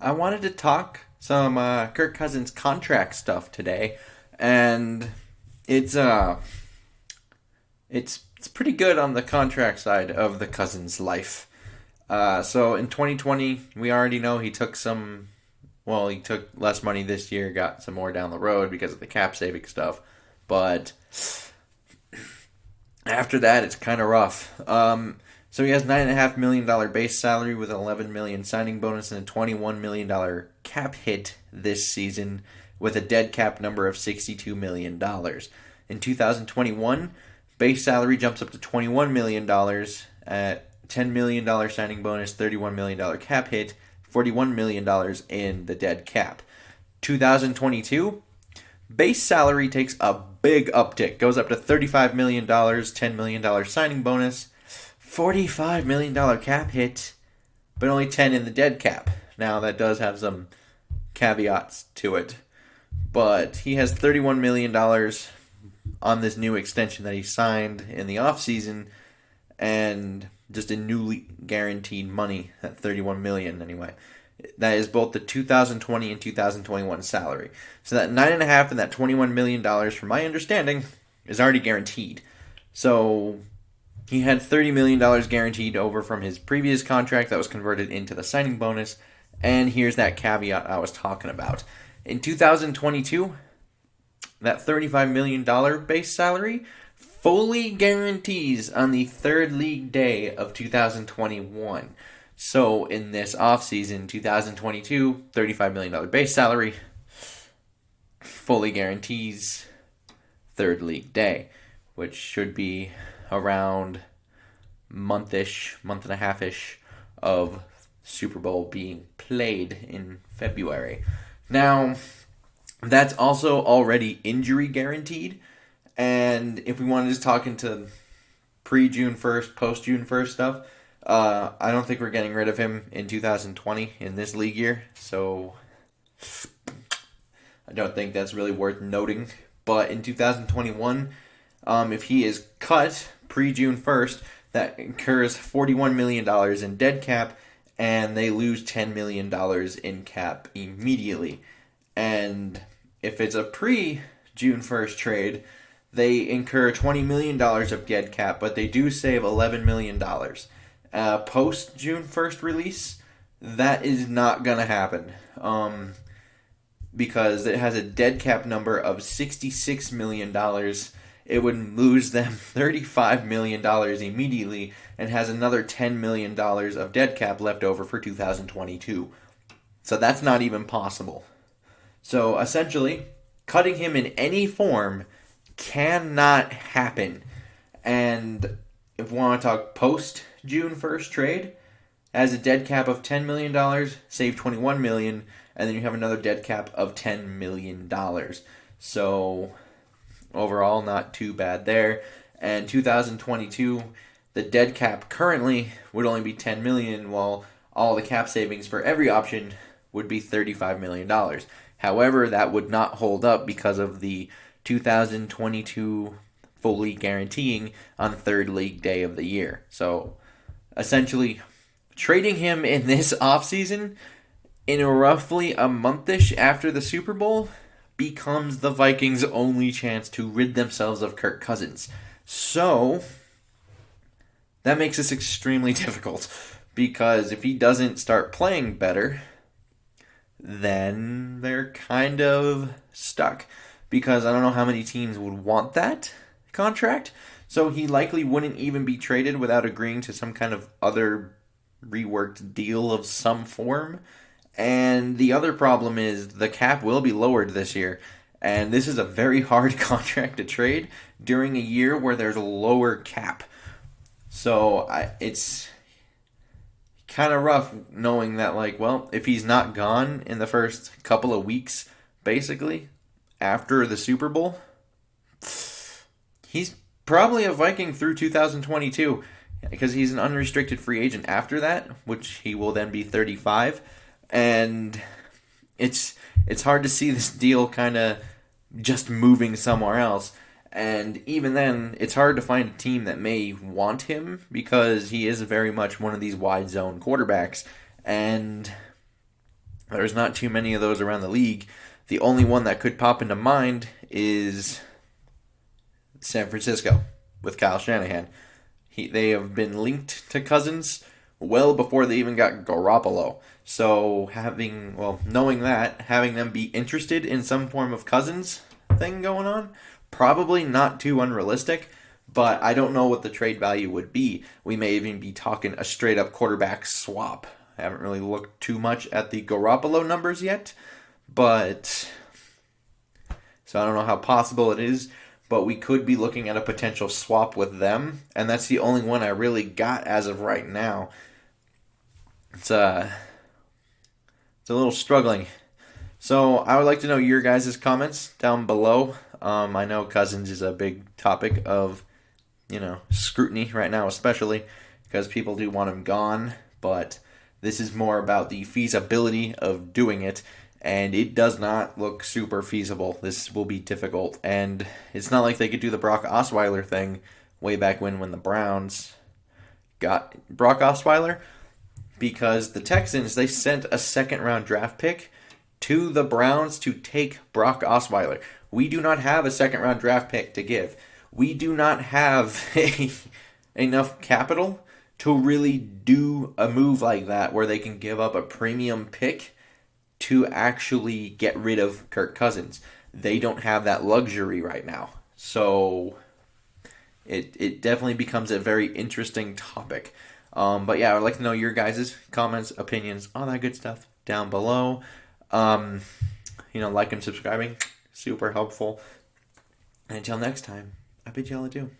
I wanted to talk some Kirk Cousins contract stuff today, and it's uh it's pretty good on the contract side of the Cousins life. So in 2020, we already know he took some. Well, he took less money this year, got some more down the road because of the cap saving stuff, but after that, it's kind of rough. So he has $9.5 million base salary with an $11 million signing bonus and a $21 million cap hit this season, with a dead cap number of $62 million. In 2021, base salary jumps up to $21 million at $10 million signing bonus, $31 million cap hit, $41 million in the dead cap. 2022, base salary takes a big uptick, goes up to $35 million, $10 million signing bonus, $45 million cap hit, but only 10 in the dead cap. Now that does have some caveats to it, but he has $31 million on this new extension that he signed in the offseason, and just in newly guaranteed money at $31 million anyway. That is both the 2020 and 2021 salary. So that 9.5 and that $21 million, from my understanding, is already guaranteed. So he had $30 million guaranteed over from his previous contract that was converted into the signing bonus. And here's that caveat I was talking about. In 2022, that $35 million base salary fully guarantees on the third league day of 2021. So in this offseason, 2022, $35 million base salary fully guarantees third league day, which should be around month and a half-ish of Super Bowl being played in February. Now, that's also already injury guaranteed. And if we wanted to just talk into pre-June 1st, post-June 1st stuff, I don't think we're getting rid of him in 2020 in this league year. So I don't think that's really worth noting. But in 2021, if he is cut pre-June 1st, that incurs $41 million in dead cap, and they lose $10 million in cap immediately. And if it's a pre-June 1st trade, they incur $20 million of dead cap, but they do save $11 million. Post June 1st release, that is not going to happen. Because it has a dead cap number of $66 million. It would lose them $35 million immediately and has another $10 million of dead cap left over for 2022. So that's not even possible. So essentially, cutting him in any form cannot happen. And if we want to talk post June 1st trade, has a dead cap of $10 million, save $21 million, and then you have another dead cap of $10 million. So overall, not too bad there. And 2022, the dead cap currently would only be $10 million, while all the cap savings for every option would be $35 million. However, that would not hold up because of the 2022 fully guaranteeing on third league day of the year. So essentially, trading him in this offseason in roughly a monthish after the Super Bowl becomes the Vikings' only chance to rid themselves of Kirk Cousins. So that makes this extremely difficult, because if he doesn't start playing better, then they're kind of stuck, because I don't know how many teams would want that contract. So he likely wouldn't even be traded without agreeing to some kind of other reworked deal of some form. And the other problem is the cap will be lowered this year. And this is a very hard contract to trade during a year where there's a lower cap. So it's kind of rough knowing that, if he's not gone in the first couple of weeks, basically, after the Super Bowl, he's probably a Viking through 2022, because he's an unrestricted free agent after that, which he will then be 35. And it's hard to see this deal kind of just moving somewhere else. And even then, it's hard to find a team that may want him, because he is very much one of these wide zone quarterbacks. And There's not too many of those around the league. The only one that could pop into mind is San Francisco with Kyle Shanahan. They have been linked to Cousins well before they even got Garoppolo. So knowing that, having them be interested in some form of Cousins thing going on, probably not too unrealistic, but I don't know what the trade value would be. We may even be talking a straight up quarterback swap. I haven't really looked too much at the Garoppolo numbers yet, but so I don't know how possible it is, but we could be looking at a potential swap with them, and that's the only one I really got as of right now. It's a little struggling. So I would like to know your guys' comments down below. I know Cousins is a big topic of, scrutiny right now, especially because people do want him gone, but this is more about the feasibility of doing it, and it does not look super feasible. This will be difficult, and it's not like they could do the Brock Osweiler thing way back when the Browns got Brock Osweiler, because the Texans, they sent a second-round draft pick to the Browns to take Brock Osweiler. We do not have a second-round draft pick to give. We do not have enough capital to really do a move like that where they can give up a premium pick to actually get rid of Kirk Cousins. They don't have that luxury right now. So it definitely becomes a very interesting topic. But yeah, I'd like to know your guys' comments, opinions, all that good stuff down below. Like and subscribing, super helpful. And until next time, I bid y'all adieu.